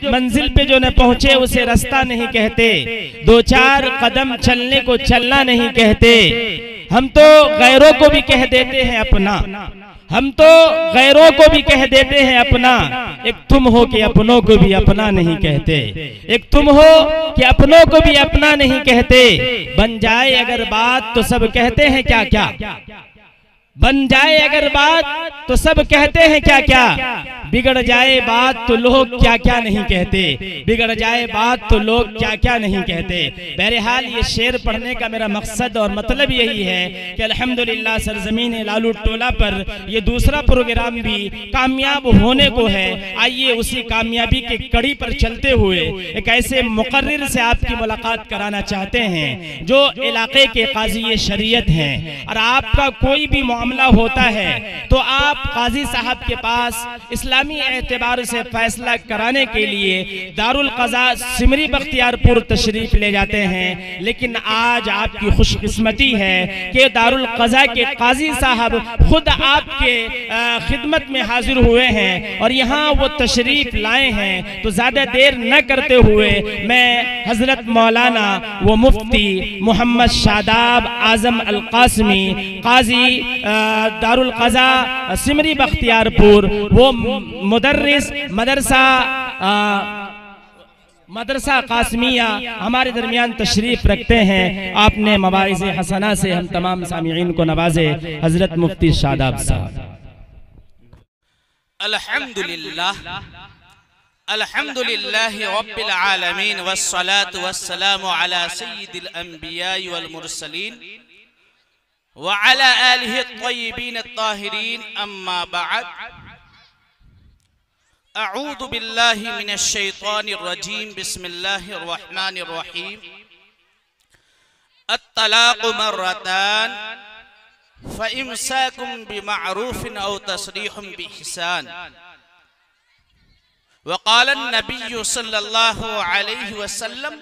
मंजिल पे जो न पहुंचे उसे रास्ता नहीं कहते, दो चार कदम चलने को चलना नहीं कहते। हम तो गैरों को भी कह देते हैं अपना, हम तो गैरों को भी कह देते हैं अपना, एक तुम हो कि अपनों को भी अपना नहीं कहते, एक तुम हो कि अपनों को भी अपना नहीं कहते। बन जाए अगर बात तो सब कहते हैं क्या क्या, बन जाए अगर बात तो सब कहते हैं क्या क्या, बिगड़ जाए बात तो लोग क्या क्या नहीं कहते, बिगड़ जाए बात तो लोग क्या क्या नहीं कहते। बहरहाल ये शेर पढ़ने का मेरा मकसद और मतलब यही है कि अल्हम्दुलिल्लाह सरजमीन लालू टोला पर ये दूसरा प्रोग्राम भी कामयाब होने को है। आइए उसी कामयाबी की कड़ी पर चलते हुए एक ऐसे मुकर्रिर से आपकी मुलाकात कराना चाहते हैं जो इलाके के काजी शरीयत हैं। और आपका कोई भी मामला होता है तो आप काजी साहब के पास इस्लामी एतबार से फैसला कराने के लिए दारुल क़ज़ा सिमरी बख्तियारपुर तशरीफ ले जाते हैं। लेकिन आज आपकी खुशकिस्मती है कि दारुल क़ज़ा के काजी साहब खुद आपके खिदमत में हाजिर हुए हैं और यहाँ वो तशरीफ लाए हैं। तो ज़्यादा देर न करते हुए मैं हजरत मौलाना व मुफ्ती मोहम्मद शादाब आज़म अल क़ासिमी काजी दारुल क़ज़ा सिमरी बख्तियारपुर, वो मुदर्रिस मदरसा कासमिया हमारे दरमियान तशरीफ रखते हैं। आपने मवाइज़े हसना से हम तमाम सामीईन को नवाजे। हजरत मुफ्ती शादाब साहब। अल्हम्दुलिल्लाह अल्हम्दुलिल्लाहि रब्बिल आलमीन वस्सलातु वस्सलामु अला सय्यिदिल अंबिया वल मुरसलीन व अला आलिहि त्वय्यिबीन त्ताहिरीन, अम्मा बअद। अऊज़ु बिल्लाहि मिनश शैतानिर रजीम, बिस्मिल्लाहिर रहमानिर रहीम। अत्तलाक़ु मर्रतान फ़इम्साकुम बिमअरूफ़िन औ तस्रीहुम बिइहसान। वक़ाल अन्नबिय्यु सल्लल्लाहु अलैहि वसल्लम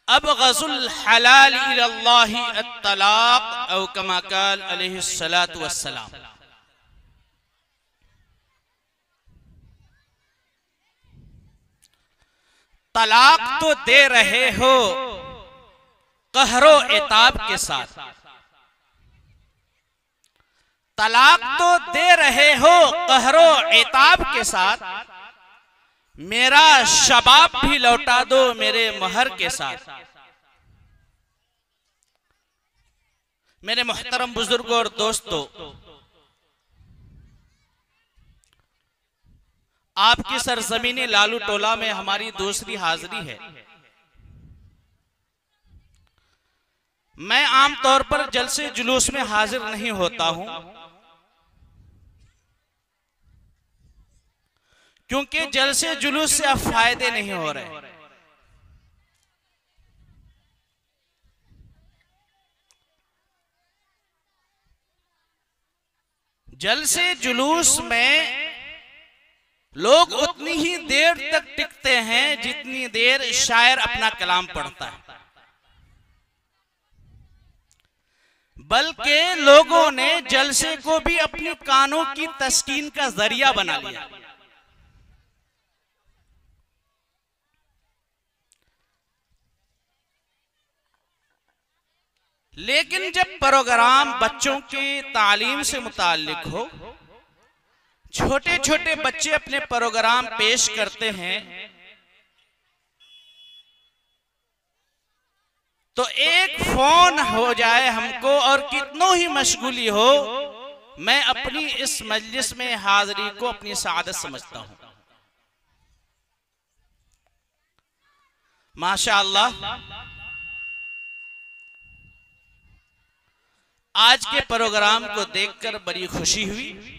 अबग़ज़ुल हलाल इलल्लाहि अत्तलाक़ औ कमा क़ाल अलैहिस्सलातु वस्सलाम। तलाक तो दे रहे हो कहरो इताब के साथ, तलाक तो दे रहे हो कहरो इताब के साथ, मेरा शबाब भी लौटा दो मेरे महर के साथ। मेरे मोहतरम बुजुर्गों और दोस्तों, आपकी सरजमीन लालू टोला में हमारी दूसरी हाजिरी है। मैं आमतौर पर जलसे जुलूस में हाजिर नहीं होता हूं, क्योंकि जलसे जुलूस से अब फायदे नहीं हो रहे। जलसे जुलूस में लोग उतनी ही देर तक टिकते हैं जितनी देर शायर अपना कलाम पढ़ता है, बल्कि लोगों ने जलसे को भी अपनी कानों की तस्कीन का जरिया बना लिया। लेकिन जब प्रोग्राम बच्चों की तालीम से मुताल्लिक हो, छोटे छोटे बच्चे अपने प्रोग्राम पेश करते हैं, तो एक फोन हो जाए हमको और कितनों ही मशगूली हो, मैं अपनी इस मजलिस में हाजिरी को अपनी सादत समझता हूं। माशाअल्लाह, आज के प्रोग्राम को देखकर बड़ी खुशी हुई।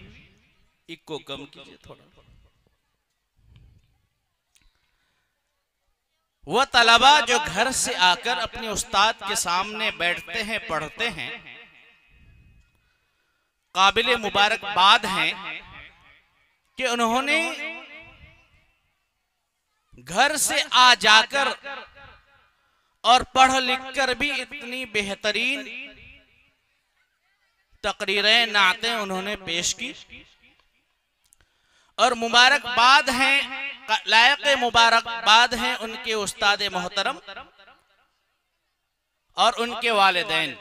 इको कम कीजिए थोड़ा। वह तलबा जो घर से आकर अपने उस्ताद के सामने बैठते हैं, पढ़ते हैं, काबिले मुबारकबाद हैं कि उन्होंने घर से आ जाकर और पढ़ लिख कर भी इतनी बेहतरीन तकरीरें, नातें उन्होंने पेश की और मुबारकबाद हैं, लायक मुबारकबाद हैं उनके उस्ताद मोहतरम और उनके वालिदैन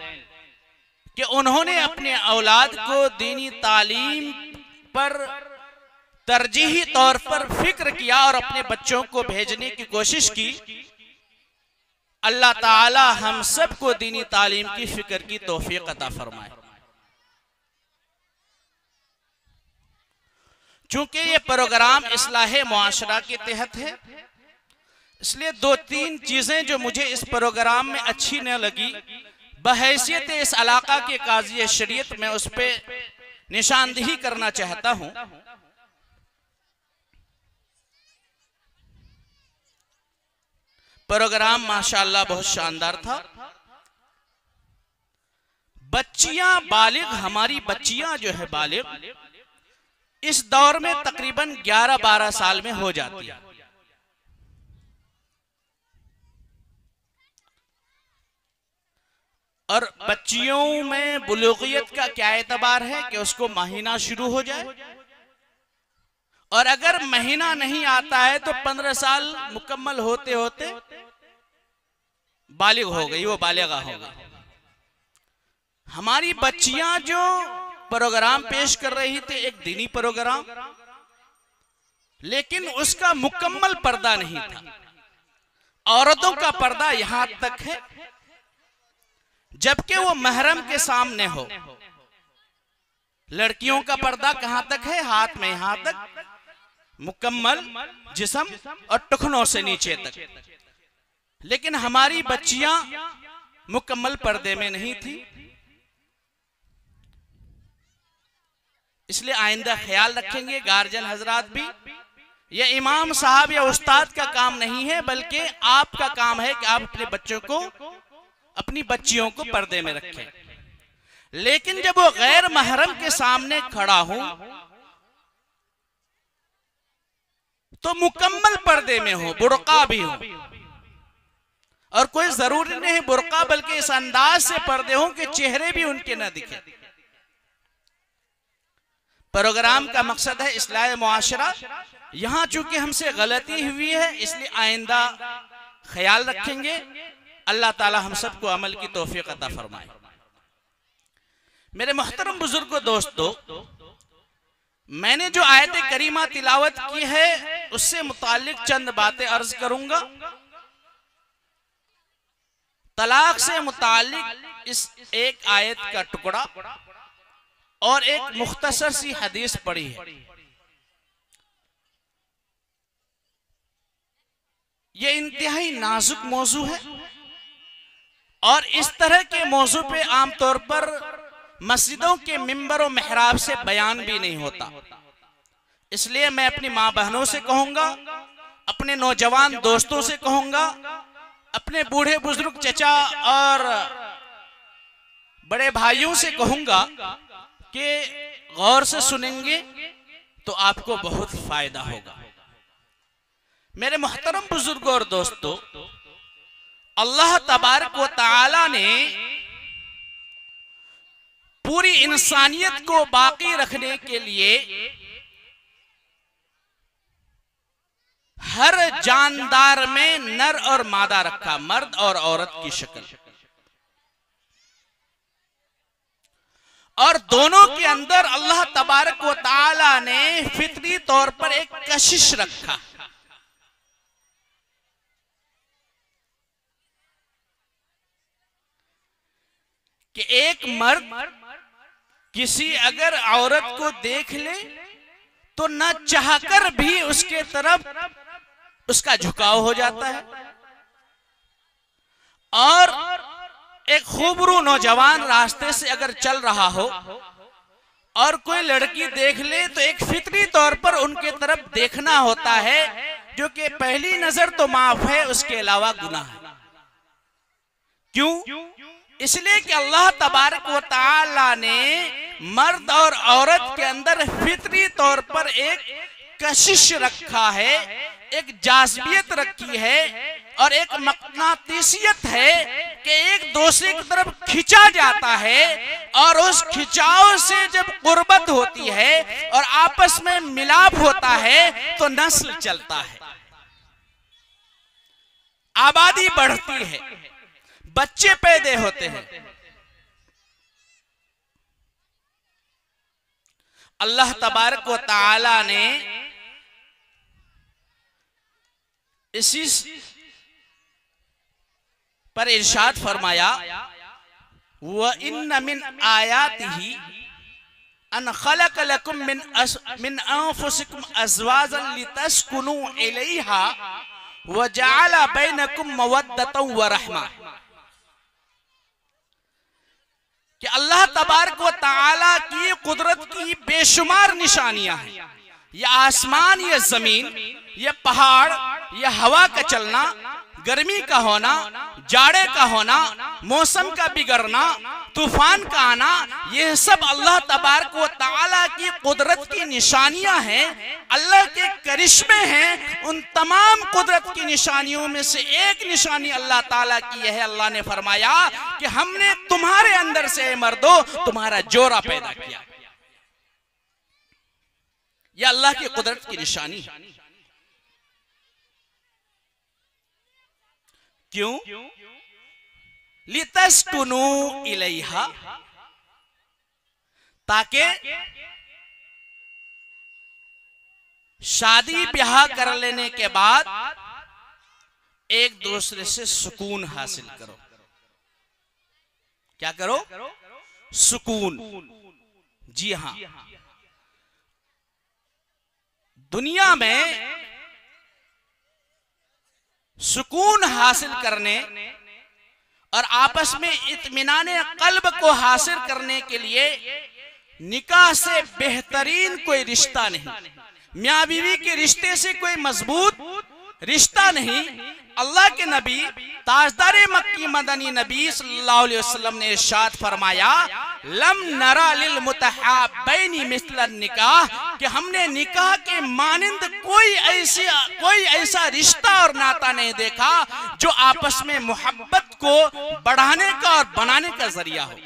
कि उन्होंने अपने औलाद को दीनी तालीम पर तरजीही तौर पर फिक्र किया और अपने बच्चों को भेजने की कोशिश की। अल्लाह ताला हम सब को दीनी तालीम की फिक्र की तौफीक अता फरमाए। चूंकि ये प्रोग्राम इस्लाहे मुआशरा के तहत है, इसलिए 2-3 चीजें जो मुझे इस प्रोग्राम में अच्छी न लगी, बहैसियत इस इलाका के काजी शरीयत में उस पर निशानदेही करना चाहता हूं। प्रोग्राम माशाअल्लाह बहुत शानदार था। बच्चियां बालिग, हमारी बच्चियां जो है बालिग, इस दौर में तकरीबन 11-12 साल में हो जाती है। और बच्चियों में बुलूगियत का क्या एतबार है कि उसको महीना शुरू हो जाए, और अगर महीना नहीं आता है तो 15 साल मुकम्मल होते होते बालिग हो गई, वो बालिगा हो गई। हमारी बच्चियां जो प्रोग्राम पेश कर रही थी, एक दीनी प्रोग्राम, लेकिन उसका मुकम्मल पर्दा नहीं था। औरतों का पर्दा यहां तक है, जबकि वो महरम के सामने हो। लड़कियों का पर्दा कहां तक है? हाथ में यहां तक, मुकम्मल जिस्म और टखनों से नीचे तक। लेकिन हमारी बच्चियां मुकम्मल पर्दे में नहीं थी। इसलिए आइंदा ख्याल रखेंगे गार्जियन हजरात भी, यह इमाम साहब या उस्ताद का काम नहीं है, बल्कि आपका काम है कि आप अपने बच्चों को, अपनी बच्चियों को पर्दे में रखें। लेकिन जब वो गैर महरम के सामने खड़ा हूं तो मुकम्मल पर्दे में हो, बुर्का भी हो, और कोई जरूरी नहीं बुर्का, बल्कि इस अंदाज से पर्दे हो कि चेहरे भी उनके न दिखे। प्रोग्राम का मकसद है इस्लाह मुआशरा। यहां चूंकि हमसे गलती हुई है, इसलिए आइंदा ख्याल रखेंगे। अल्लाह ताला हम सबको अमल की तौफीक अता फरमाए। मेरे मोहतरम बुजुर्गों, दोस्तों, मैंने जो आयत करीमा तिलावत की है उससे मुतालिक चंद बातें अर्ज करूंगा। तलाक से मुतालिक इस एक आयत का टुकड़ा और एक मुख्तसर सी हदीस पढ़ी है। ये इंतहाई नाजुक मौजू है, और इस तरह के मौजू पे आमतौर पर मस्जिदों के मिंबर और मेहराब से बयान भी नहीं होता। इसलिए मैं अपनी माँ बहनों से कहूंगा, अपने नौजवान दोस्तों से कहूंगा, अपने बूढ़े बुजुर्ग चचा और बड़े भाइयों से कहूंगा कि गौर से सुनेंगे तो आपको बहुत फायदा होगा। मेरे मोहतरम बुजुर्गों और दोस्तों, अल्लाह तबारक व तआला ने पूरी इंसानियत को बाकी रखने के लिए हर जानदार में नर और मादा रखा, मर्द और औरत की शक्ल, और दोनों के अंदर अल्लाह तबारक व तआला ने फितरी तौर पर एक कशिश रखा। कि एक मर्द किसी अगर औरत को देख ले तो न चाहकर भी उसके तरफ उसका झुकाव हो जाता है, और एक खूबरू नौजवान रास्ते से अगर चल रहा हो और कोई लड़की देख ले तो एक फितरी तौर पर उनके तरफ देखना होता है, जो कि पहली नजर तो माफ है, उसके अलावा गुनाह है। क्यों? इसलिए कि अल्लाह तबारक व तआला ने मर्द और औरत के अंदर फितरी तौर पर एक कशिश रखा है, एक जाज़बियत रखी है, और एक मकनातीसियत है कि एक दूसरे की तरफ खिंचा जाता है। और उस खिंचाव से जब कुर्बत होती है और आपस में मिलाप होता है तो नस्ल चलता है, आबादी बढ़ती है, बच्चे पैदा होते हैं। अल्लाह तबारक व तआला ने इसी पर इरशाद फरमाया, व इन्न मिन आयातिही अन खलक लकुम मिन अनफुसिकुम अज़वाजन लितस्कुनु इलैहा व जअल बैनकुम मवद्दतन व रहमा। कि अल्लाह तबारक व तआला की कुदरत की बेशुमार निशानियां हैं। ये आसमान, ये जमीन, ये पहाड़, ये हवा का चलना, गर्मी का होना, जाड़े का होना, मौसम का बिगड़ना, तूफान का आना, ये सब अल्लाह तबारक व तआला की कुदरत की निशानियां हैं, अल्लाह के करिश्मे हैं। उन तमाम कुदरत की निशानियों में से एक निशानी अल्लाह ताला की है। अल्लाह ने फरमाया कि हमने तुम्हारे अंदर से मर्दो तुम्हारा जोड़ा पैदा किया। यह अल्लाह की कुदरत की निशानी है। क्यों? लितस्कुनु इलैहा, ताकि शादी ब्याह कर लेने के बाद एक दूसरे से सुकून हासिल करो। क्या करो? सुकून। जी हां, दुनिया में सुकून हासिल करने और आपस में इत्मीनाने कल्ब को हासिल करने के लिए निकाह से बेहतरीन कोई रिश्ता नहीं, मियां बीवी के रिश्ते से कोई मजबूत रिश्ता नहीं। अल्लाह के नबी ताजदारे मक्की मदनी नबी सल्लल्लाहु अलैहि वसल्लम ने इरशाद फरमाया, लम नरा लिल मुतहाबैनी मिस्लन निकाह, कि हमने निकाह के मानिंद कोई ऐसा रिश्ता और नाता नहीं देखा जो आपस में मोहब्बत को बढ़ाने का और बनाने का जरिया हो।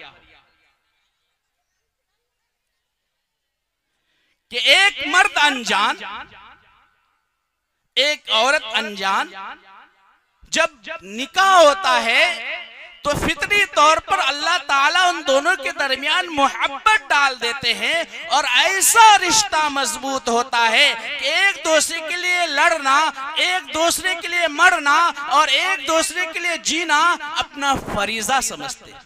कि एक मर्द अनजान, एक औरत अनजान जब निकाह होता है तो फितरी तौर पर अल्लाह ताला उन दोनों के दरमियान मोहब्बत डाल देते हैं और ऐसा रिश्ता मजबूत होता है कि एक दूसरे के लिए लड़ना, एक दूसरे के लिए मरना और एक दूसरे के लिए जीना अपना फरीजा समझते हैं।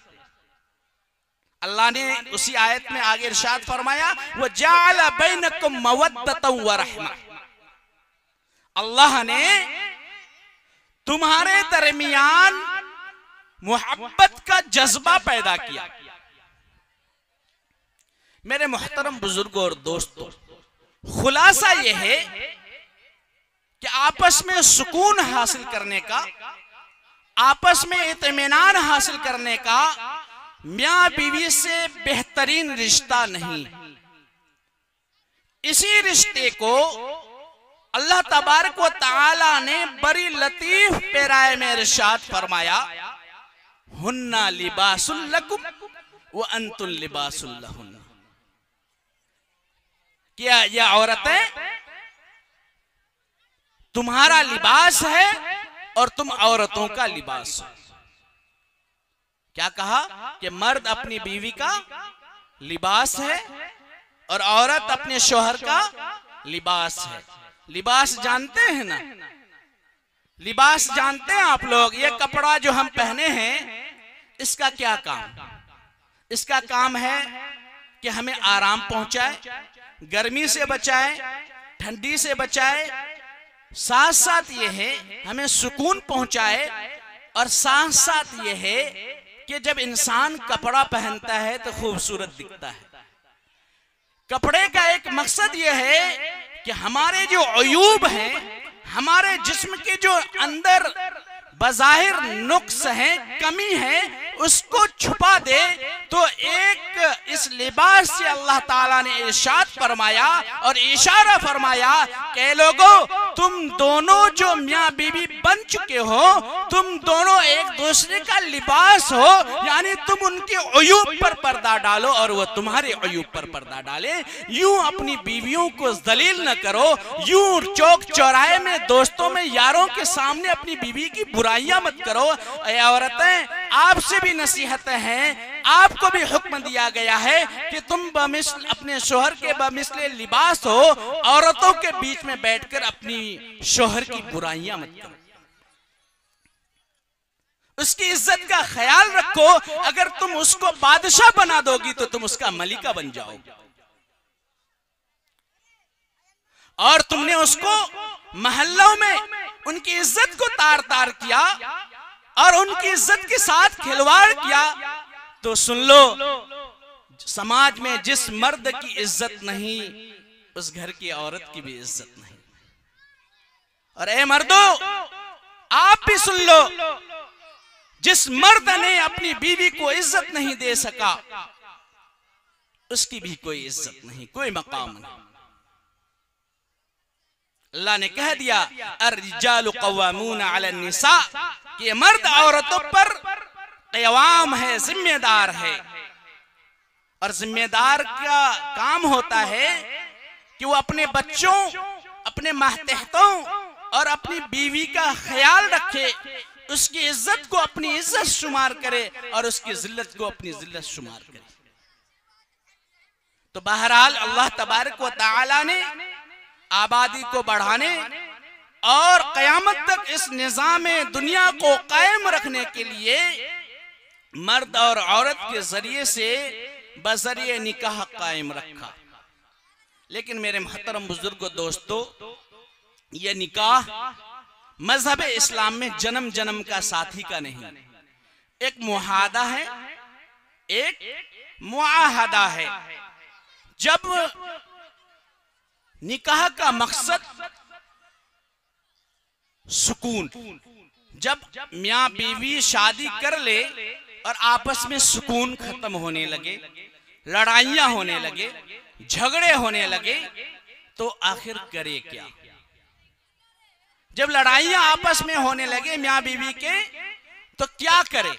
अल्लाह ने उसी आयत में आगे इरशाद फरमाया, वो जअल बैनकुम मवद्दतन व रहमा। अल्लाह ने तुम्हारे दरमियान मोहब्बत का जज्बा पैदा किया। मेरे मोहतरम बुजुर्गों और दोस्तों, खुलासा यह है कि आपस में सुकून हासिल करने का, आपस में इत्मीनान हासिल करने का मियां बीवी से बेहतरीन रिश्ता नहीं। इसी रिश्ते को अल्लाह तबारक व तआला ने बड़ी लतीफ पैराए में इरशाद फरमाया, हुन्ना लिबासुल लकुम व अंतुम लिबासुल लहुन्ना। क्या यह औरतें तुम्हारा लिबास है और तुम औरतों का लिबास हो। क्या कहा? कि मर्द अपनी बीवी का लिबास है और औरत अपने शौहर का लिबास है। लिबास जानते हैं ना? लिबास जानते हैं आप लोग? ये कपड़ा जो हम पहने हैं इसका क्या काम? इसका काम है कि हमें आराम पहुंचाए, गर्मी से बचाए, ठंडी से बचाए, साथ साथ ये है हमें सुकून पहुंचाए, और साथ साथ ये है कि जब इंसान कपड़ा पहनता है तो खूबसूरत दिखता है। कपड़े का एक मकसद यह है कि हमारे जो अयूब हैं, हमारे जिस्म के जो अंदर बज़ाहिर नुक्स हैं, कमी है, उसको छुपा दे। तो एक इस लिबास से अल्लाह ताला ने इरशाद फरमाया और इशारा फरमाया कि लोगों, तुम दोनों जो मियाँ बीवी बन चुके हो, तुम दोनों एक दूसरे का लिबास हो, यानी तुम उनके अयूब पर पर्दा डालो और वो तुम्हारे अयूब पर पर्दा डाले। यूं अपनी बीवियों को जलील न करो, यूं चौक चौराहे में दोस्तों में यारों के सामने अपनी बीवी की बुराइयां मत करो। ऐ औरतें, आपसे भी नसीहत हैं, आपको भी हुक्म दिया गया है कि तुम बमिसल अपने शोहर के बमिसले लिबास हो, औरतों के बीच में बैठकर अपनी शोहर की बुराइयां मत करो, उसकी इज्जत का ख्याल रखो। अगर तुम उसको बादशाह बना दोगी तो तुम उसका मलिका बन जाओगे, और तुमने उसको महल्लों में उनकी इज्जत को तार तार किया और उनकी इज्जत के साथ खिलवाड़ किया, तो सुन लो, समाज में जिस मर्द की इज्जत नहीं, उस घर की औरत की भी इज्जत नहीं। और ए मर्दो, आप भी सुन लो, जिस मर्द ने अपनी बीवी को इज्जत नहीं दे सका, उसकी भी कोई इज्जत नहीं, कोई मकाम नहीं। अल्लाह ने कह दिया, अर्रिजालु क़व्वामून अला निसा, कि मर्द औरतों पर क़याम है, जिम्मेदार है। और जिम्मेदार का काम होता है कि वो अपने बच्चों, अपने मातहतों और अपनी बीवी का ख्याल रखे, उसकी इज्जत को अपनी इज्जत शुमार करे और उसकी जिल्लत को अपनी जिल्लत शुमार करे। तो बहरहाल अल्लाह तबारक व तआला ने आबादी को बढ़ाने और क़यामत तक इस निज़ाम दुनिया को कायम रखने के लिए मर्द और औरत के जरिए से बजरिए निकाह कायम रखा। लेकिन मेरे मोहतरम बुजुर्गों, दोस्तों, यह निकाह मजहब इस्लाम में जन्म जन्म का साथी का नहीं, एक मुआहदा है, एक मुआहदा है। जब निकाह का मकसद सुकून, जब मियाँ बीवी शादी कर ले और आपस में सुकून खत्म होने लगे, लड़ाइयां होने लगे, झगड़े होने लगे, तो आखिर करे क्या? जब लड़ाइयां आपस में होने लगे मियाँ बीवी के, तो क्या करे?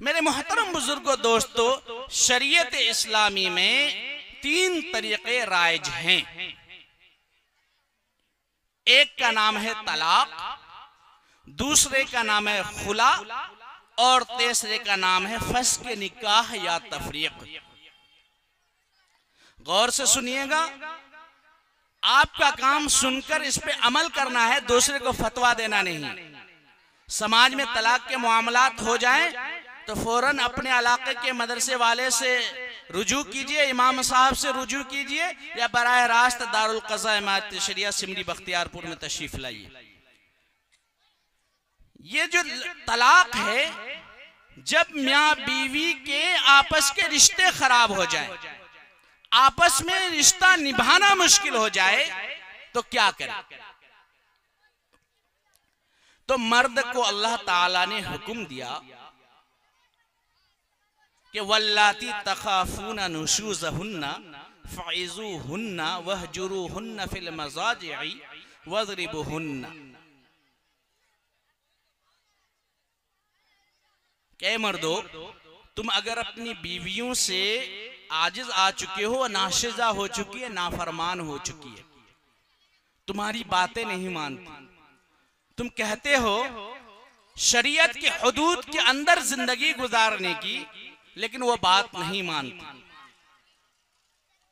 मेरे मोहतरम बुजुर्गों, दोस्तों, शरीयत इस्लामी में 3 तरीके राइज हैं। एक का नाम है तलाक, दूसरे का नाम है खुला और तीसरे का नाम है फस्क निकाह या तफरीक। गौर से सुनिएगा, आपका काम सुनकर इस पे अमल करना है, दूसरे को फतवा देना नहीं। समाज में तलाक के मामलात हो जाएं तो फौरन अपने इलाके के मदरसे वाले से रुजू कीजिए, इमाम साहब से रुजू कीजिए, या बराह रास्त दारुल क़ज़ा इमारत शरिया सिमरी बख्तियारपुर में तशरीफ लाइए। ये जो तलाक है, जब मियाँ बीवी के आपस के रिश्ते खराब हो जाए, आपस में रिश्ता निभाना मुश्किल हो जाए, तो क्या करें? तो मर्द को अल्लाह ताला ने हुक्म दिया कि वल्लाती तखाफूना नुशूज़हुन्ना फ़इज़ूहुन्ना वहजुरूहुन्ना फ़िल मज़ाजि'i वज़रिबूहुन्ना। क्या मर्दो, तुम अगर अपनी बीवियों से आजिज आ चुके हो, नाशिजा हो चुकी है, नाफरमान हो चुकी है, तुम्हारी बातें नहीं मानती, तुम कहते हो शरीयत के हुदूद के अंदर जिंदगी गुजारने की, लेकिन वो बात नहीं मानती,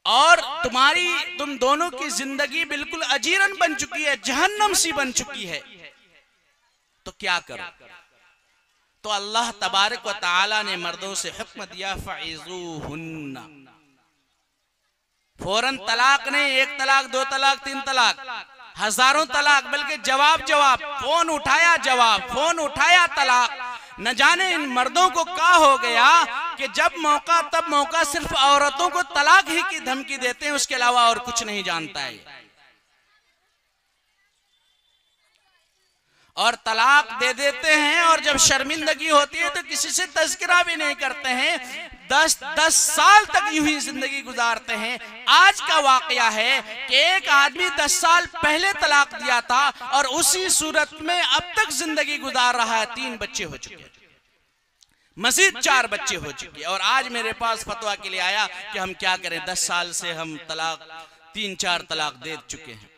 और तुम दोनों की जिंदगी बिल्कुल अजीरन बन चुकी है, जहन्नम सी बन चुकी है, तो क्या करो? तो अल्लाह तबारक व तआला ने मर्दों से हुक्म दिया, फ़इज़ूहुन्ना। फौरन तलाक नहीं, 1 तलाक, 2 तलाक, 3 तलाक, हजारों तलाक, बल्कि जवाब, फोन उठाया जवाब, फोन उठाया तलाक। न जाने इन मर्दों को क्या हो गया कि जब मौका तब मौका सिर्फ औरतों को तलाक ही की धमकी देते हैं, उसके अलावा और कुछ नहीं जानता है। और तलाक दे देते हैं, और जब शर्मिंदगी होती है तो किसी से तज़किरा भी नहीं करते हैं। 10 साल तक यूं ही जिंदगी गुजारते हैं। आज का वाकया है कि एक आदमी 10 साल पहले तलाक दिया था और उसी सूरत में अब तक जिंदगी गुजार रहा है। 3 बच्चे हो चुके, मजीद 4 बच्चे हो चुके, और आज मेरे पास फतवा के लिए आया कि हम क्या करें, 10 साल से हम तलाक 3-4 तलाक दे चुके हैं।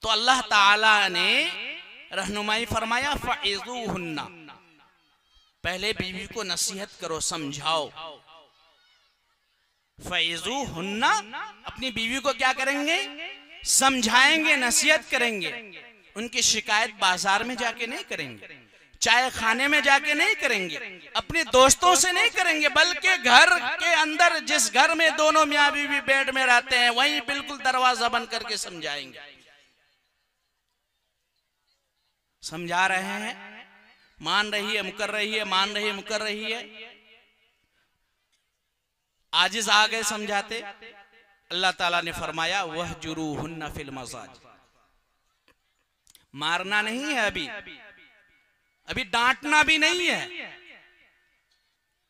तो अल्लाह ताला ने रहनुमाई फरमाया, फ़इज़ूहुन्ना, पहले बीवी को नसीहत करो, समझाओ। फ़इज़ूहुन्ना, अपनी बीवी को क्या करेंगे, समझाएंगे, नसीहत करेंगे। उनकी शिकायत बाजार में जाके नहीं करेंगे, चाय खाने में जाके नहीं करेंगे, अपने दोस्तों से नहीं करेंगे, बल्कि घर के अंदर जिस घर में दोनों मियाँ बीवी बेड में रहते हैं वहीं बिल्कुल दरवाजा बंद करके समझाएंगे। समझा रहे हैं, मान रही है, मुकर रही है, मान रही है, मुकर रही है, आजिज आ गए समझाते। अल्लाह ताला ने फरमाया, वहजुरूहुन्ना फिल मज़ाज, मारना नहीं है, अभी डांटना भी नहीं है।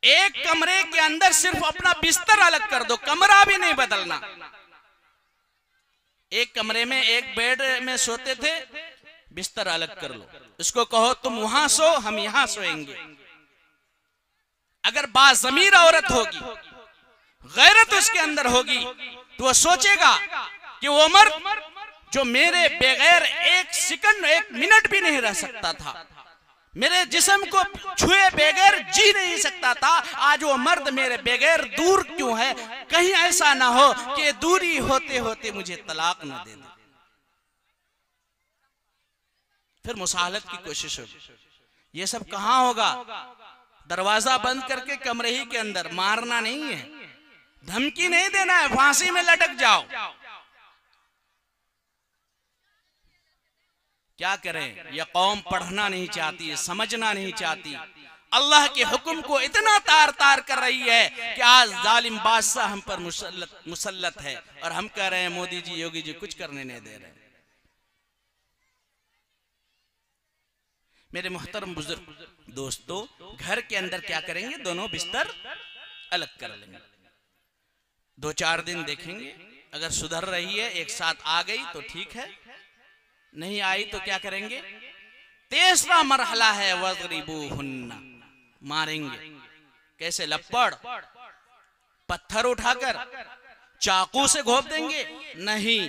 एक कमरे के अंदर सिर्फ अपना बिस्तर अलग कर दो, कमरा भी नहीं बदलना। एक कमरे में एक बेड में सोते थे, बिस्तर अलग कर लो, इसको कहो तुम वहां सो, हम यहां सोएंगे। अगर बाज़मीर औरत होगी, गैरत उसके अंदर होगी, तो वह सोचेगा कि वो मर्द जो मेरे बगैर एक सेकंड, 1 मिनट भी नहीं रह सकता था, मेरे जिस्म को छुए बगैर जी नहीं सकता था, आज वो मर्द मेरे बगैर दूर क्यों है। कहीं ऐसा ना हो कि दूरी होते होते मुझे तलाक न दे दे। फिर मुसाहलत की कोशिश होगी। ये सब कहां होगा, दरवाजा बंद करके कमरे ही के अंदर। मारना नहीं है, धमकी नहीं देना है, फांसी में लटक जाओ। क्या करें, यह कौम पढ़ना नहीं चाहती, समझना नहीं चाहती, अल्लाह के हुक्म को इतना तार तार कर रही है कि आज जालिम बादशाह हम पर मुसल्लत है, और हम कह रहे हैं मोदी जी, योगी जी कुछ करने नहीं दे रहे। मेरे मुहतरम बुजुर्ग दोस्तों, घर के अंदर क्या करेंगे, दोनों बिस्तर अलग कर लेंगे, 2-4 दिन देखेंगे, अगर सुधर रही है, एक साथ आ गई तो ठीक है, नहीं आई तो क्या करेंगे। तीसरा मरहला है वज़रिबूहुन्ना, मारेंगे। कैसे, लपड़, पत्थर उठाकर, चाकू से घोंप देंगे? नहीं,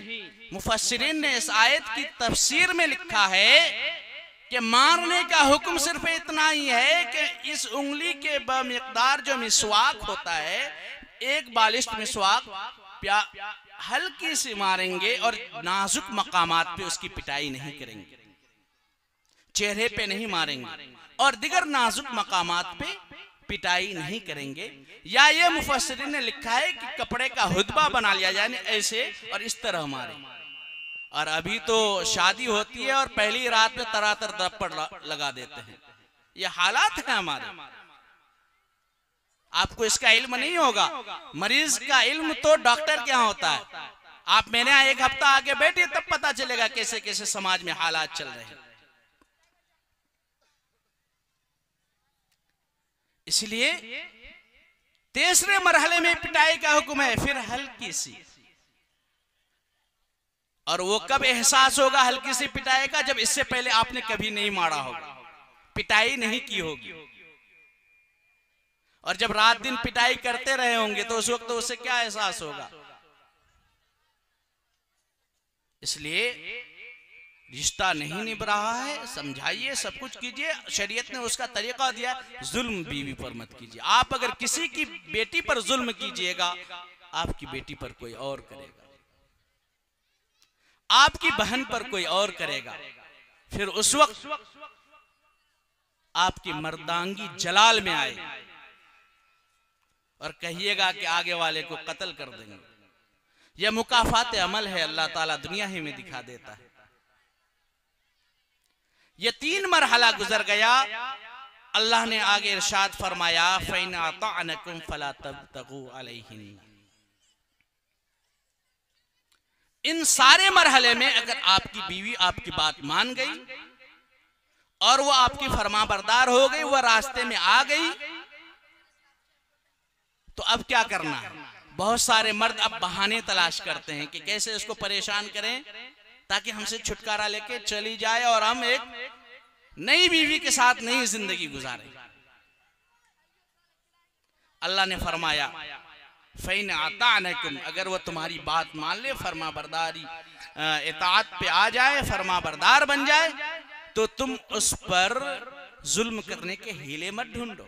मुफस्सिरीन ने इस आयत की तफसीर में लिखा है कि मारने का हुक्म सिर्फ इतना ही है कि इस उंगली के बमिक़दार जो मिसवाक होता है, एक बालिश्त मिसवाक हल्की सी मारेंगे, और नाजुक मकामात पे उसकी पिटाई नहीं करेंगे, चेहरे पे नहीं मारेंगे, और दिगर नाजुक मकामात पे पिटाई नहीं करेंगे। या ये मुफस्सिरीन ने लिखा है कि कपड़े का हुदबा बना लिया जाए, ऐसे और इस तरह मारे। और अभी तो शादी होती है और पहली रात में तरातर दप्पड़ लगा देते हैं, ये हालात है हमारे। आपको इसका इल्म नहीं होगा, मरीज का इल्म तो डॉक्टर के यहाँ होता है। आप मेरे यहाँ 1 हफ्ता आगे बैठिए, तब पता चलेगा कैसे कैसे समाज में हालात चल रहे हैं। इसलिए तीसरे मरहले में पिटाई का हुक्म है, फिर हल्की सी। और वो कब एहसास होगा हल्की सी पिटाई का, जब इससे पहले आपने कभी नहीं मारा होगा, पिटाई नहीं की होगी। और जब रात दिन पिटाई करते रहे होंगे तो उस वक्त तो उससे क्या एहसास होगा। इसलिए रिश्ता नहीं निभ रहा है, समझाइए, सब कुछ कीजिए, शरीयत ने उसका तरीका दिया। जुल्म बीवी पर मत कीजिए। आप अगर किसी की बेटी पर जुल्म कीजिएगा, आपकी बेटी पर कोई और करेगा, आपकी बहन पर कोई और करेगा, फिर उस वक्त आपकी मर्दांगी जलाल में आएगी और कहिएगा कि आगे वाले को कत्ल कर देंगे। यह मुकाफात अमल है, अल्लाह ताला दुनिया ही में दिखा देता है। यह 3 मरहला गुजर गया। अल्लाह ने आगे इरशाद फरमाया, फ़इन अताअनकुम फला तबतगू अलैहिन। इन सारे मरहले में अगर आपकी बीवी आपकी बात मान गई और वो आपकी फरमाबरदार हो गई, वह रास्ते में आ गई, तो अब क्या करना है? बहुत सारे मर्द अब बहाने तलाश करते हैं कि कैसे उसको परेशान करें ताकि हमसे छुटकारा लेके चली जाए और हम एक नई बीवी के साथ नई जिंदगी गुजारें। अल्लाह ने फरमाया फ़इन अताअनकुम, अगर वो तुम्हारी बात मान ले, फरमा बरदारी इताअत पे आ जाए, फरमा बरदार बन जाए, तो तुम उस पर जुल्म करने के हीले मत ढूंढो,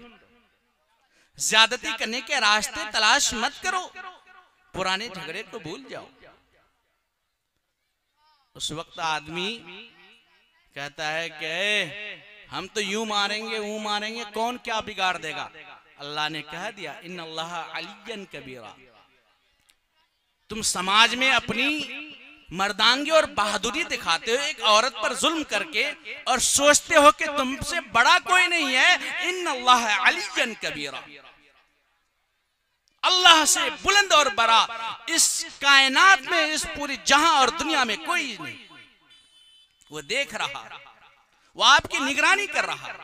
ज्यादती करने के रास्ते तलाश मत करो, पुराने झगड़े को भूल जाओ। उस वक्त आदमी कहता है कि हम तो यूं मारेंगे यूं मारेंगे, कौन क्या बिगाड़ देगा। अल्लाह ने कह दिया इन्नल्लाह अलिय्यन कबीरा, तुम समाज में अपनी मर्दांगी और बहादुरी दिखाते हो एक औरत पर जुल्म करके और सोचते हो कि तुमसे बड़ा कोई नहीं है। इन्नल्लाह अलिय्यन कबीरा, अल्लाह से बुलंद और बड़ा इस कायनात में, इस पूरी जहां और दुनिया में कोई नहीं। वो देख रहा, वो आपकी निगरानी कर रहा।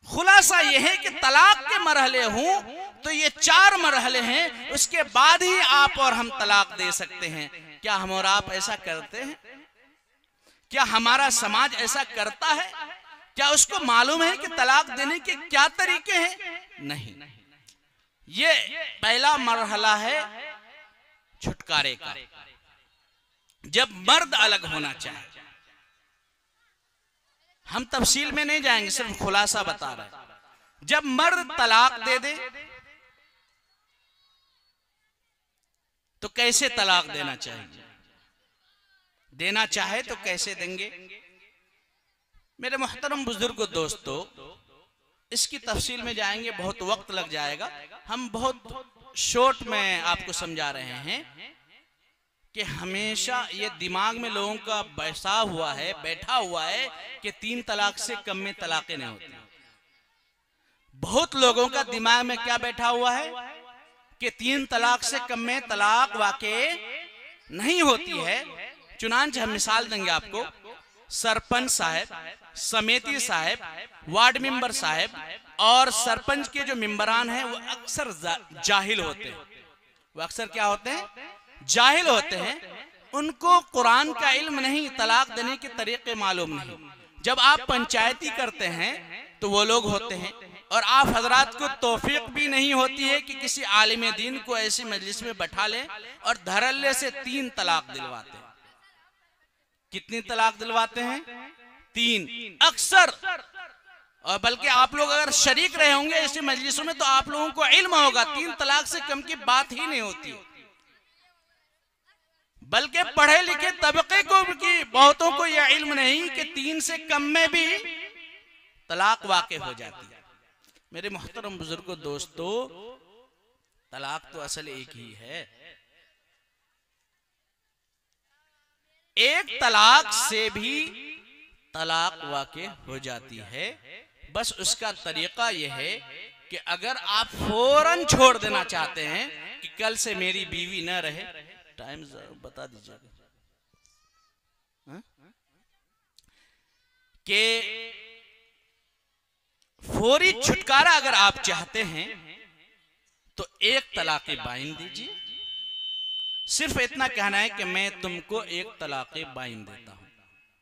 खुलासा यह है कि तलाक के मरहले हों तो ये 4 मरहले हैं, उसके बाद ही आप और हम तलाक दे सकते हैं। क्या हम और आप ऐसा करते हैं? क्या हमारा समाज ऐसा करता है? क्या उसको मालूम है कि तलाक देने के क्या तरीके हैं? नहीं। ये पहला मरहला है छुटकारे का, जब मर्द अलग होना चाहे। हम तफसील में नहीं जाएंगे, सिर्फ खुलासा बता रहे हैं। जब मर्द तलाक दे दे तो कैसे तलाक देना चाहिए, देना चाहे तो कैसे देंगे। मेरे मोहतरम बुजुर्ग दोस्तों, इसकी तफसील में जाएंगे, बहुत वक्त लग जाएगा। हम बहुत शॉर्ट में आपको समझा रहे हैं कि हमेशा ये दिमाग में लोगों का बैठा हुआ है कि 3 तलाक से कम में तलाक़ें नहीं होती। बहुत लोगों का दिमाग में क्या बैठा हुआ है कि 3 तलाक से कम में तलाक वाक़ई नहीं होती है। चुनांचे हम मिसाल देंगे आपको। सरपंच साहब, समिति साहब, वार्ड मेंबर साहब और सरपंच के जो मेंबरान हैं वो अक्सर जाहिल होते हैं। वो अक्सर क्या होते हैं? जाहिल होते हैं। उनको कुरान का इल्म नहीं, तलाक देने के तरीके मालूम नहीं। जब आप पंचायती करते हैं तो वो लोग होते हैं, और आप हजरात को तौफीक भी नहीं होती है कि किसी आलिम दीन को ऐसी मजलिस में बैठा लें और धड़ल्ले से 3 तलाक दिलवाते हैं। कितनी तलाक दिलवाते हैं? 3 अक्सर। और बल्कि आप लोग अगर शरीक रहे होंगे ऐसी मजलिसों में तो आप लोगों को इल्म होगा 3 तलाक से कम की बात ही नहीं होती। बल्कि पढ़े लिखे तबके को भी बहुतों को यह इल्म नहीं कि 3 से कम में भी तलाक वाक़ई हो जाती है। मेरे मोहतरम बुजुर्गों दोस्तों, तलाक तो असल एक ही है। एक तलाक से भी तलाक वाक़ई हो जाती है। बस उसका तरीका यह है कि अगर आप फौरन छोड़ देना चाहते हैं कि कल से मेरी बीवी न रहे, टाइम बता दीजिएगा कि फौरी छुटकारा अगर आप चाहते हैं तो 1 तलाक बाइन दीजिए। सिर्फ इतना कहना है कि मैं तुमको 1 तलाक बाइन देता हूं,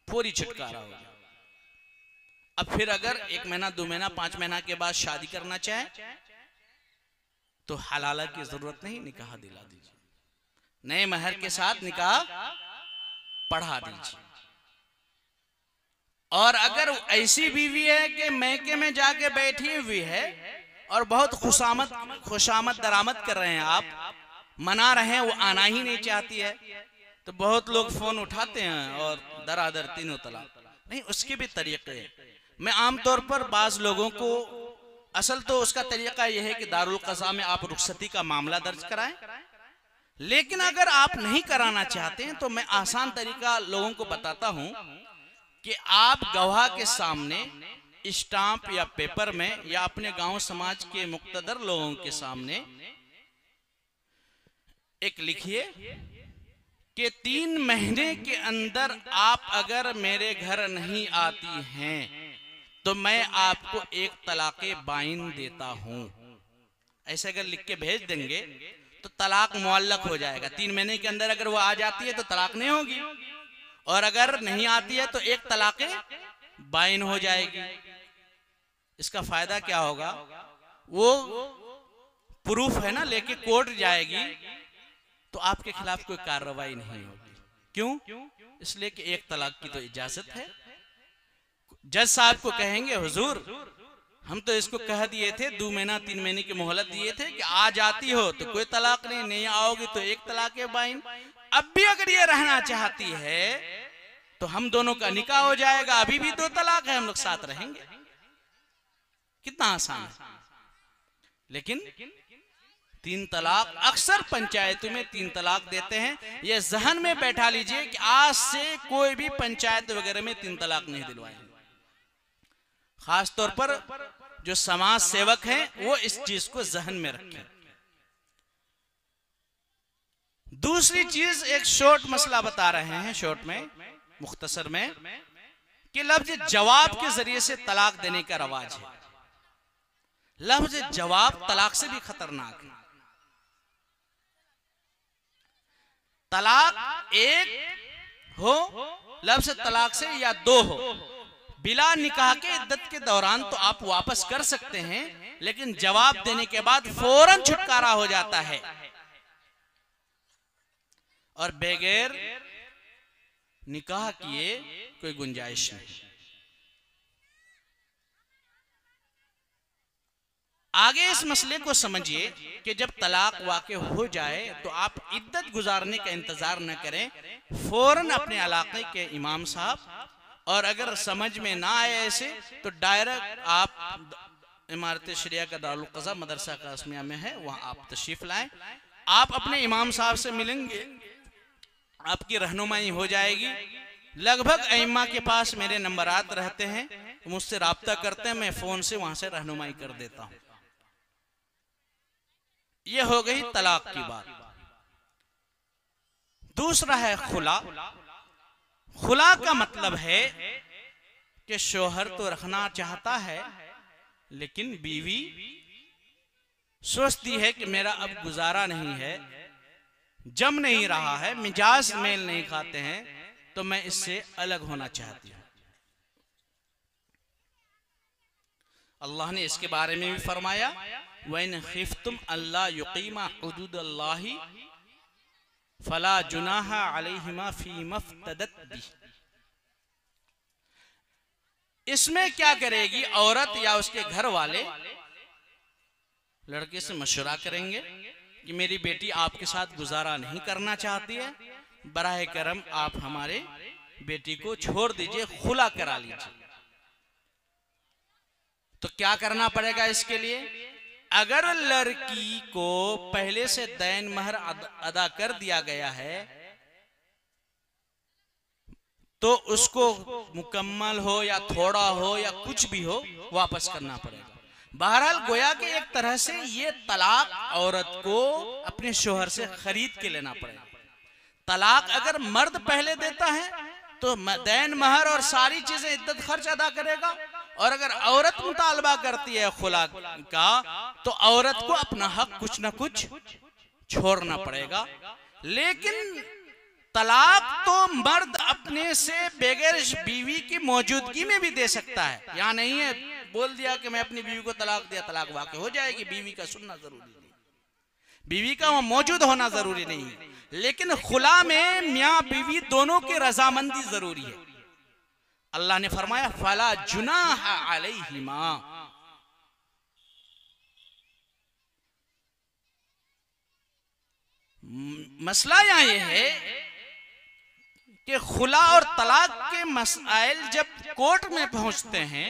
फौरी छुटकारा हो गया। अब फिर अगर 1 महीना 2 महीना 5 महीना के बाद शादी करना चाहे तो हलाला की जरूरत नहीं, निकाह दिला दीजिए, नए महर के साथ निकाह पढ़ा दीजिए। और अगर ऐसी बीवी है कि मैके में जाके बैठी हुई है और बहुत खुशामद दरामद कर रहे हैं, आप मना रहे हैं, वो आना ही नहीं चाहती है, तो बहुत लोग फोन उठाते हैं और दरादर 3 तलाक। नहीं, उसके भी तरीके हैं। मैं आमतौर पर बाज लोगों को, असल तो उसका तरीका यह है कि दारुल क़ज़ा में आप रुखसती का मामला दर्ज कराएं, लेकिन अगर आप नहीं कराना चाहते हैं तो मैं आसान तरीका लोगों को बताता हूं कि आप गवाह के सामने स्टाम्प या पेपर में या अपने गांव समाज के मुक्तदर लोगों के सामने एक लिखिए कि 3 महीने के अंदर आप अगर मेरे घर नहीं आती हैं तो मैं आपको एक तलाक़े बाइन देता हूं। ऐसे अगर लिख के भेज देंगे तो तलाक मुअल्लक हो जाएगा। 3 महीने के अंदर अगर वो आ जाती है तो तलाक नहीं होगी, और अगर नहीं आती है तो एक तलाक़े बाइन हो जाएगी। इसका फायदा क्या होगा? वो प्रूफ है ना, लेके कोर्ट जाएगी तो आपके खिलाफ कोई कार्रवाई नहीं होगी। क्यों? इसलिए कि एक तलाक की तो इजाजत है। जज साहब को कहेंगे, हुजूर हम तो इसको कह दिए थे 2 महीना 3 महीने की मोहलत दिए थे कि आ जाती हो तो कोई तलाक नहीं, नहीं आओगी तो एक तलाक बाइन। अब भी अगर ये रहना चाहती है तो हम दोनों का निकाह हो जाएगा, अभी भी 2 तलाक है, हम लोग साथ रहेंगे। कितना आसान है। लेकिन 3 तलाक, अक्सर पंचायतों में 3 तलाक देते हैं। ये जहन में बैठा लीजिए कि आज से कोई भी पंचायत वगैरह में 3 तलाक नहीं दिलवाएंगे। खास तौर पर जो समाज सेवक हैं वो इस चीज को जहन में रखें। दूसरी चीज, एक शॉर्ट मसला बता रहे हैं, शॉर्ट में, मुख्तसर में, कि लफ्ज जवाब के जरिए से तलाक देने का रवाज है। लफ्ज जवाब तलाक से भी खतरनाक है। तलाक एक हो, लफ्ज तलाक से, या 2 हो, बिला निकाह के इद्दत के दौरान तो आप वापस कर सकते हैं, लेकिन जवाब देने के बाद फौरन छुटकारा हो जाता है और बगैर निकाह किए कोई गुंजाइश नहीं। आगे इस मसले को समझिए कि जब तलाक वाक़े हो जाए तो आप इद्दत गुजारने का इंतजार न करें, फौरन अपने इलाके के इमाम साहब, और अगर समझ में ना आए ऐसे तो डायरेक्ट आप इमारत शरिया का दारुल क़ज़ा मदरसा कासमिया में है, वहां आप तशरीफ लाएं। आप अपने इमाम साहब से मिलेंगे, आपकी रहनुमाई हो जाएगी। लगभग अइम्मा के पास मेरे नंबरात रहते हैं, मुझसे राब्ता करते हैं, मैं फोन से वहां से रहनुमाई कर देता हूं। यह हो गई तलाक की बात। दूसरा है खुला। खुला का मतलब है कि शोहर तो रखना चाहता है, लेकिन बीवी सोचती है कि मेरा अब गुजारा नहीं है, जम नहीं रहा है, मिजाज मेल नहीं खाते हैं, तो मैं इससे अलग होना चाहती हूं। अल्लाह ने इसके बारे में भी फरमाया, वइन खिफ्तुम अल्ला युकीमा हुदूदल्लाहि फला जुनाहा अलैहिमा फी मफ्तदत बिह। इसमें क्या करेगी औरत या उसके घर वाले? लड़के से मशवरा करेंगे कि मेरी बेटी आपके साथ गुजारा नहीं करना चाहती है, बराह करम आप हमारे बेटी को छोड़ दीजिए, खुला करा लीजिए। तो क्या करना पड़ेगा इसके लिए? अगर लड़की को पहले से दैन महर अदा कर दिया गया है तो उसको मुकम्मल हो या थोड़ा हो या कुछ भी हो वापस करना पड़ेगा। बहरहाल गोया कि एक तरह से ये तलाक औरत को अपने शोहर से खरीद के लेना पड़ेगा। तलाक अगर मर्द पहले देता है तो दैन महर और सारी चीजें इद्दत खर्च अदा करेगा, और अगर औरत मुतालबा करती है खुला का तो औरत को अपना हक कुछ न कुछ छोड़ना पड़ेगा। लेकिन तलाक तो मर्द अपने से बगैर बीवी की मौजूदगी में भी दे सकता है। यहाँ नहीं है बोल दिया कि मैं अपनी बीवी को तलाक दिया, तलाक वाक़ई हो जाएगी। बीवी का सुनना जरूरी नहीं, बीवी का वहां मौजूद होना जरूरी नहीं है, लेकिन खुला में मियाँ बीवी दोनों की रजामंदी जरूरी है। अल्लाह ने फरमाया फला जुनाहा अलैहिमा। मसला यहाँ ये है कि खुला और तलाक के मसाइल जब कोर्ट में पहुंचते हैं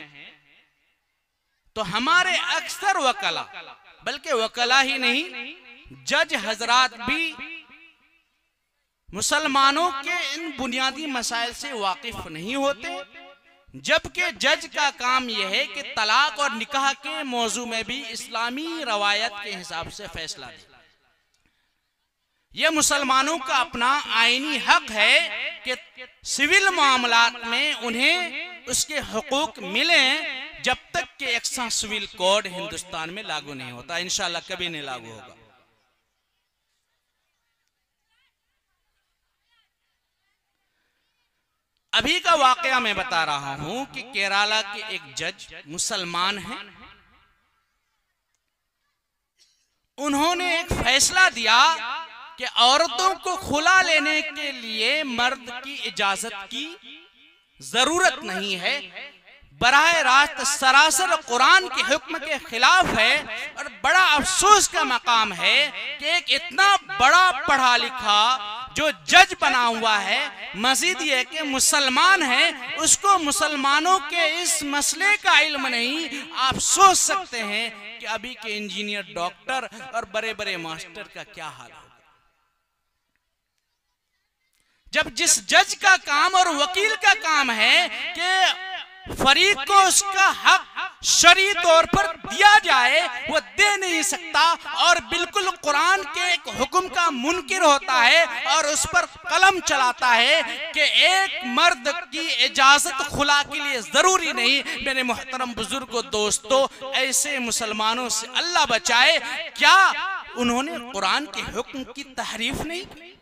तो हमारे अक्सर वकला, बल्कि वकला ही नहीं, जज हजरात भी मुसलमानों के इन बुनियादी मसाइल से वाकिफ नहीं होते, जबकि जज का काम यह है कि तलाक और निकाह के मौजू में भी इस्लामी रवायत के हिसाब से फैसला दे। यह मुसलमानों का अपना आईनी हक है कि सिविल मामलात में उन्हें उसके हुकूक मिले जब तक कि एक्सा सिविल कोड हिंदुस्तान में लागू नहीं होता। इंशाल्लाह कभी नहीं लागू होगा। अभी का वाकया मैं बता रहा हूं कि केरला के एक जज मुसलमान हैं। उन्होंने एक फैसला दिया कि औरतों को खुला लेने के लिए मर्द की इजाजत की जरूरत नहीं है। बराह रास्त सरासर कुरान के हुक्म के खिलाफ है। और बड़ा अफसोस का मकाम है कि एक इतना बड़ा पढ़ा लिखा जो जज बना हुआ है, मजीद ये कि मुसलमान है, उसको मुसलमानों के इस मसले का इल्म नहीं। आप सोच सकते हैं कि अभी के इंजीनियर, डॉक्टर और बड़े बड़े मास्टर का क्या हाल होगा जब जिस जज का काम और वकील का काम है कि फरीक को उसका हक शरई तौर पर दिया जाए, वो दे नहीं सकता और बिल्कुल कुरान के एक हुक्म का मुनकिर होता है और उस पर कलम चलाता है कि एक मर्द की इजाजत खुला के लिए जरूरी नहीं। मेरे मोहतरम बुजुर्गों, दोस्तों, ऐसे मुसलमानों से अल्लाह बचाए। क्या उन्होंने कुरान के हुक्म की तहरीफ नहीं की?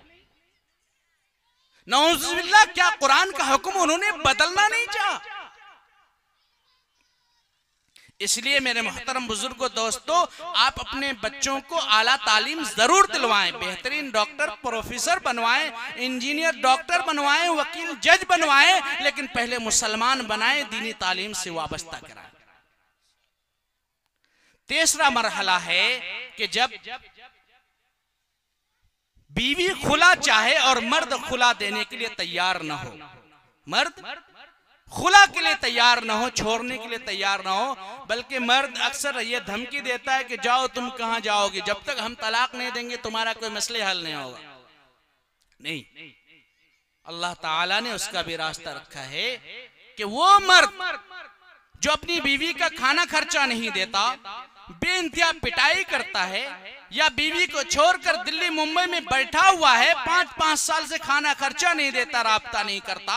नऊजुबिल्लाह, क्या कुरान का हुक्म उन्होंने बदलना नहीं चाहा? इसलिए मेरे मोहतरम बुजुर्गों, दोस्तों, आप अपने बच्चों को आला तालीम जरूर दिलवाएं, बेहतरीन डॉक्टर प्रोफेसर बनवाएं, इंजीनियर डॉक्टर बनवाएं, वकील जज बनवाएं, लेकिन पहले मुसलमान बनाएं, दीनी तालीम से वाबस्ता कराएं। तीसरा मरहला है कि जब बीवी खुला चाहे और मर्द खुला देने के लिए तैयार न हो, मर्द खुला के लिए तैयार ना हो, छोड़ने के लिए तैयार ना हो, बल्कि मर्द अक्सर ये धमकी देता है कि जाओ, तुम कहां जाओगे, जब तक हम तलाक नहीं देंगे तुम्हारा कोई मसले हल नहीं होगा। नहीं, अल्लाह ताला ने उसका भी रास्ता रखा है कि वो मर्द जो अपनी बीवी का खाना खर्चा नहीं देता, बेइंतहा पिटाई करता है, या बीवी को छोड़कर दिल्ली मुंबई में बैठा हुआ है, 5-5 साल से खाना खर्चा नहीं देता, राब्ता नहीं करता,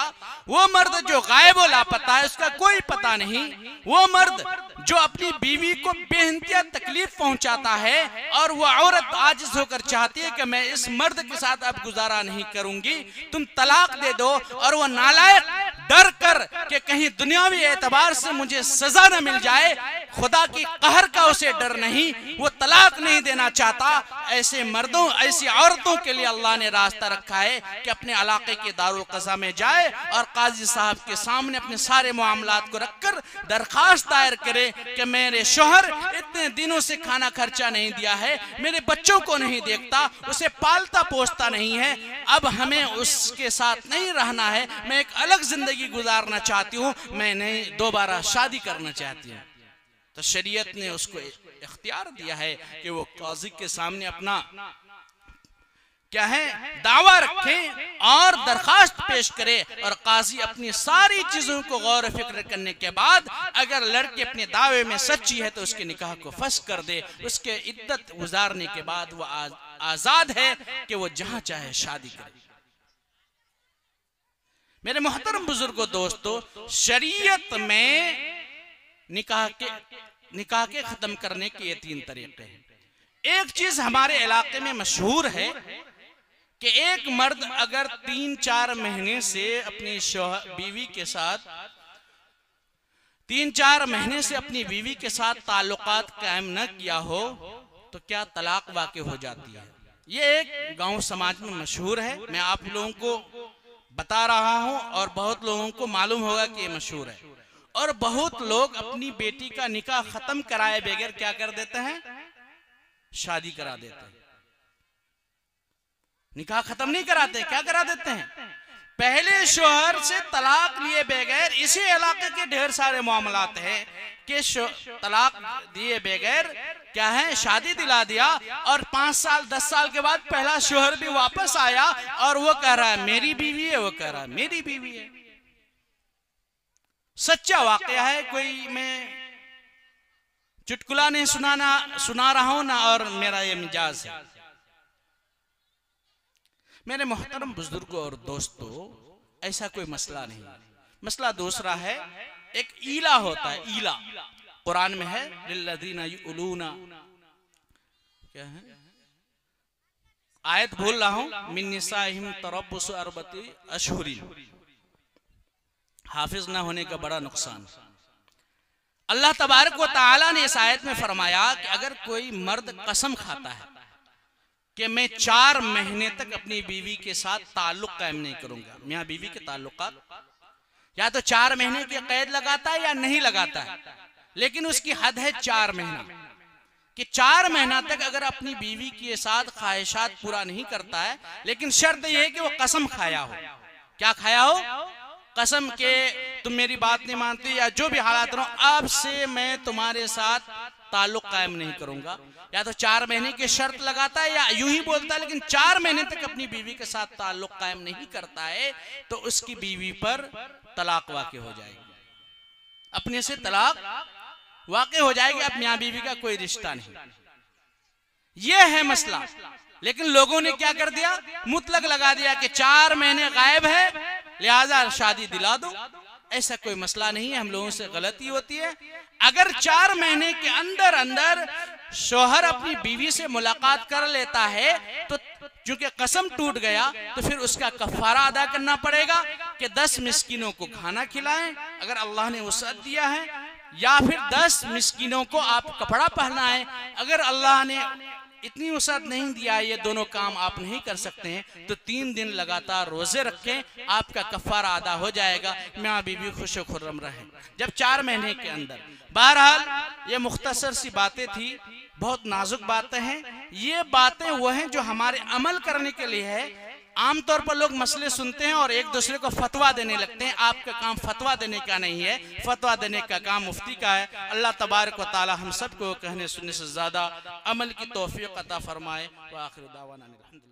वो मर्द जो गायब व लापता है, उसका कोई पता नहीं, वो मर्द जो अपनी बीवी को बेइंतहा तकलीफ पहुंचाता है और वो औरत आजिज होकर चाहती है कि मैं इस मर्द के साथ अब गुजारा नहीं करूंगी, तुम तलाक दे दो, और वो नालायक डर कर कि कहीं दुनियावी एतबार से मुझे सजा न मिल जाए, खुदा की कहर का उसे डर नहीं, वो तलाक नहीं देना चाहता। ऐसे मर्दों, ऐसी औरतों के लिए अल्लाह ने रास्ता रखा है कि अपने इलाके के दारुल क़ज़ा में जाए और काजी साहब के सामने अपने सारे मामलात को रखकर दरखास्त दायर करे कि मेरे शोहर इतने दिनों से खाना खर्चा नहीं दिया है, मेरे बच्चों को नहीं देखता, उसे पालता पोसता नहीं है, अब हमें उसके साथ नहीं रहना है, मैं एक अलग जिंदगी गुजारना चाहती हूँ, मैं नहीं दोबारा शादी करना चाहती हूँ। तो शरीयत ने उसको इख्तियार दिया है कि वो काजी के सामने अपना क्या है दावा रखे और दरखास्त पेश करे, और काजी अपनी सारी चीजों को गौर फिक्र करने के बाद अगर लड़की अपने दावे में सच्ची है तो उसके निकाह को फस कर दे। उसके इद्दत गुजारने के बाद वो आजाद है कि वो जहां चाहे शादी करे। मेरे मोहतरम बुजुर्गों, दोस्तों, शरीयत में निकाह के खत्म करने के ये 3 तरीके हैं। एक चीज हमारे इलाके में मशहूर है कि एक मर्द अगर 3-4 महीने से अपनी बीवी के साथ 3-4 महीने से अपनी बीवी के साथ ताल्लुकात कायम न किया हो तो क्या तलाक वाक़ई हो जाती है। ये एक गांव समाज में मशहूर है, मैं आप लोगों को बता रहा हूं और बहुत लोगों को मालूम होगा कि ये मशहूर है। और बहुत लोग अपनी बेटी का निकाह खत्म कराए बगैर क्या कर देते हैं, शादी करा देते हैं। निकाह खत्म नहीं कराते, क्या करा देते हैं, पहले शोहर से तलाक लिए बगैर, इसी इलाके के ढेर सारे मामलात हैं कि तलाक दिए बगैर क्या है शादी दिला दिया, और 5 साल 10 साल के बाद पहला शोहर भी वापस आया और वो कह रहा है मेरी बीवी है, वो कह रहा है मेरी बीवी है। सच्चा वाकया है, कोई मैं चुटकुला नहीं सुना रहा हूं ना, और मेरा ये मिजाज है। मेरे मोहतरम बुजुर्गों और दोस्तों, ऐसा कोई मसला नहीं। मसला दूसरा है एक ईला होता है, ईला कुरान में है, लिल्लज़ीना युलूना, क्या है आयत भूल रहा हूं, मिन निसाइहिम तरब्बुसु अर्बती अशहुरिन, हाफिज ना होने का बड़ा नुकसान। अल्लाह तबारक व तआला ने इस आयत में फरमाया कि अगर कोई मर्द कसम खाता है कि मैं 4 महीने तक अपनी बीवी के साथ ताल्लुक कायम नहीं करूंगा, मियां बीवी के ताल्लुकात या तो 4 महीने की कैद लगाता है या नहीं लगाता है, लेकिन उसकी हद है 4 महीना, कि 4 महीना तक अगर अपनी बीवी के साथ ख्वाहिशात पूरा नहीं करता है, लेकिन शर्त यह है कि वो कसम खाया हो। क्या खाया हो? कसम के तुम मेरी बात नहीं मानती या जो भी हालात रहो, अब से मैं तुम्हारे साथ ताल्लुक कायम नहीं करूंगा। या तो 4 महीने की शर्त लगाता है या यूं ही बोलता है, लेकिन 4 महीने तक अपनी बीवी के साथ ताल्लुक कायम नहीं करता है, तो उसकी बीवी पर तलाक वाक़ई हो जाएगी, अपने से तलाक वाक़ई हो जाएगी। अब मियां बीवी का कोई रिश्ता नहीं। यह है मसला। लेकिन लोगों ने क्या कर दिया, मुतलक लगा दिया कि 4 महीने गायब है लिहाजा शादी दिला दो। ऐसा कोई मसला नहीं है, हम लोगों से गलती होती है। अगर 4 महीने के अंदर अंदर शौहर अपनी बीवी से मुलाकात कर लेता है तो चूंकि कसम टूट गया तो फिर उसका कफारा अदा करना पड़ेगा कि 10 मिस्कीनों को खाना खिलाएं अगर अल्लाह ने वसअत दिया है, या फिर 10 मिस्कीनों को आप कपड़ा पहनाएं अगर अल्लाह ने इतनी वसअत नहीं दिया, ये दोनों काम आप नहीं कर सकते हैं तो 3 दिन लगातार रोजे रखें, आपका कफारा अदा हो जाएगा, मियां बीवी खुशो खुर्रम रहे जब 4 महीने के अंदर। बहरहाल ये मुख्तसर सी बातें थी, बहुत नाजुक बातें हैं। ये बातें वो हैं जो हमारे अमल करने के लिए है। आमतौर पर लोग मसले सुनते हैं और एक दूसरे को फतवा देने लगते हैं। आपका काम फतवा देने का नहीं है, फतवा देने का काम मुफ्ती का है। अल्लाह तबारक व तआला हम सबको कहने सुनने से ज्यादा अमल की तौफीक अता फरमाए। व आखिर दावाना अल्हम्दुलिल्लाह।